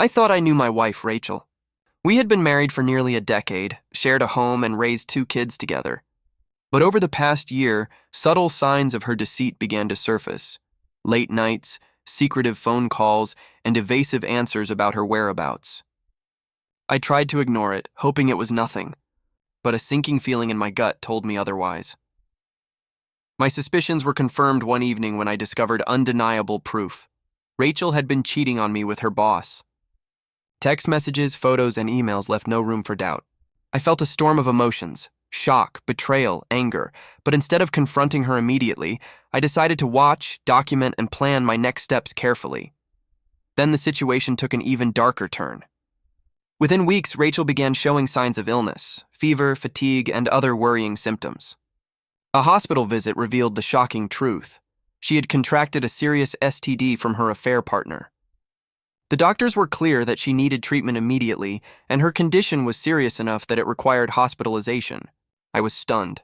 I thought I knew my wife, Rachel. We had been married for nearly a decade, shared a home, and raised 2 kids together. But over the past year, subtle signs of her deceit began to surface. Late nights, secretive phone calls, and evasive answers about her whereabouts. I tried to ignore it, hoping it was nothing, but a sinking feeling in my gut told me otherwise. My suspicions were confirmed one evening when I discovered undeniable proof. Rachel had been cheating on me with her boss. Text messages, photos, and emails left no room for doubt. I felt a storm of emotions, shock, betrayal, anger, but instead of confronting her immediately, I decided to watch, document, and plan my next steps carefully. Then the situation took an even darker turn. Within weeks, Rachel began showing signs of illness, fever, fatigue, and other worrying symptoms. A hospital visit revealed the shocking truth. She had contracted a serious STD from her affair partner. The doctors were clear that she needed treatment immediately, and her condition was serious enough that it required hospitalization. I was stunned.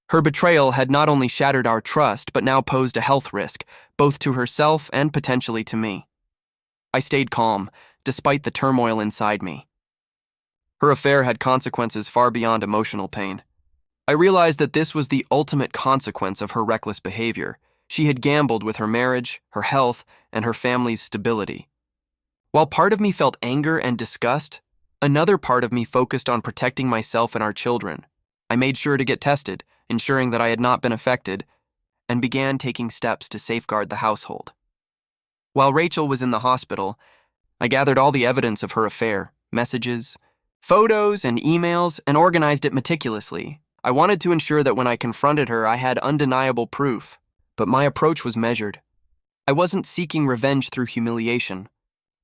Her betrayal had not only shattered our trust, but now posed a health risk, both to herself and potentially to me. I stayed calm, despite the turmoil inside me. Her affair had consequences far beyond emotional pain. I realized that this was the ultimate consequence of her reckless behavior. She had gambled with her marriage, her health, and her family's stability. While part of me felt anger and disgust, another part of me focused on protecting myself and our children. I made sure to get tested, ensuring that I had not been affected, and began taking steps to safeguard the household. While Rachel was in the hospital, I gathered all the evidence of her affair, messages, photos, and emails, and organized it meticulously. I wanted to ensure that when I confronted her, I had undeniable proof, but my approach was measured. I wasn't seeking revenge through humiliation.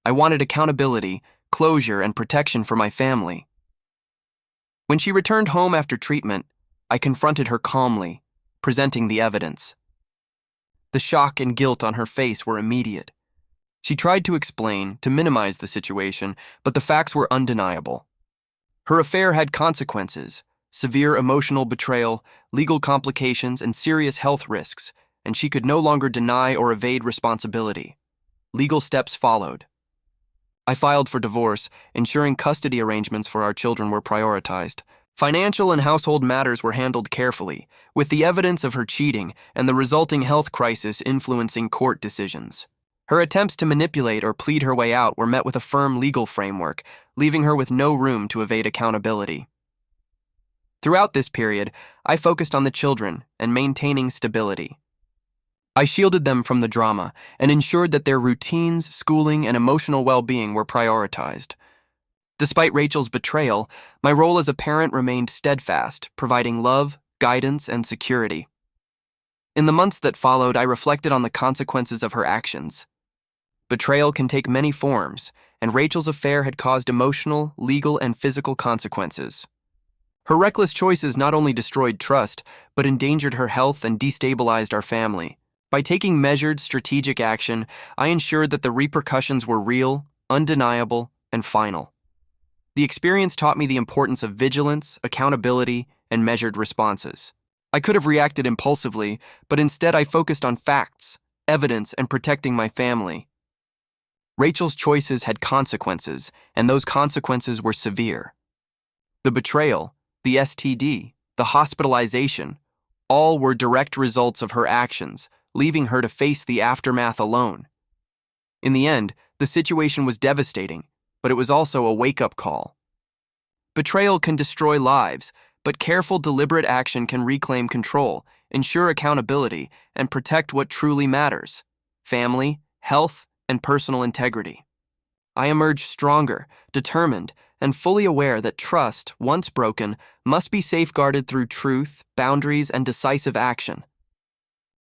I wanted accountability, closure, and protection for my family. When she returned home after treatment, I confronted her calmly, presenting the evidence. The shock and guilt on her face were immediate. She tried to explain, to minimize the situation, but the facts were undeniable. Her affair had consequences, severe emotional betrayal, legal complications, and serious health risks, and she could no longer deny or evade responsibility. Legal steps followed. I filed for divorce, ensuring custody arrangements for our children were prioritized. Financial and household matters were handled carefully, with the evidence of her cheating and the resulting health crisis influencing court decisions. Her attempts to manipulate or plead her way out were met with a firm legal framework, leaving her with no room to evade accountability. Throughout this period, I focused on the children and maintaining stability. I shielded them from the drama and ensured that their routines, schooling, and emotional well-being were prioritized. Despite Rachel's betrayal, my role as a parent remained steadfast, providing love, guidance, and security. In the months that followed, I reflected on the consequences of her actions. Betrayal can take many forms, and Rachel's affair had caused emotional, legal, and physical consequences. Her reckless choices not only destroyed trust, but endangered her health and destabilized our family. By taking measured, strategic action, I ensured that the repercussions were real, undeniable, and final. The experience taught me the importance of vigilance, accountability, and measured responses. I could have reacted impulsively, but instead I focused on facts, evidence, and protecting my family. Rachel's choices had consequences, and those consequences were severe. The betrayal, the STD, the hospitalization, all were direct results of her actions, leaving her to face the aftermath alone. In the end, the situation was devastating, but it was also a wake-up call. Betrayal can destroy lives, but careful, deliberate action can reclaim control, ensure accountability, and protect what truly matters: family, health, and personal integrity. I emerged stronger, determined, and fully aware that trust, once broken, must be safeguarded through truth, boundaries, and decisive action.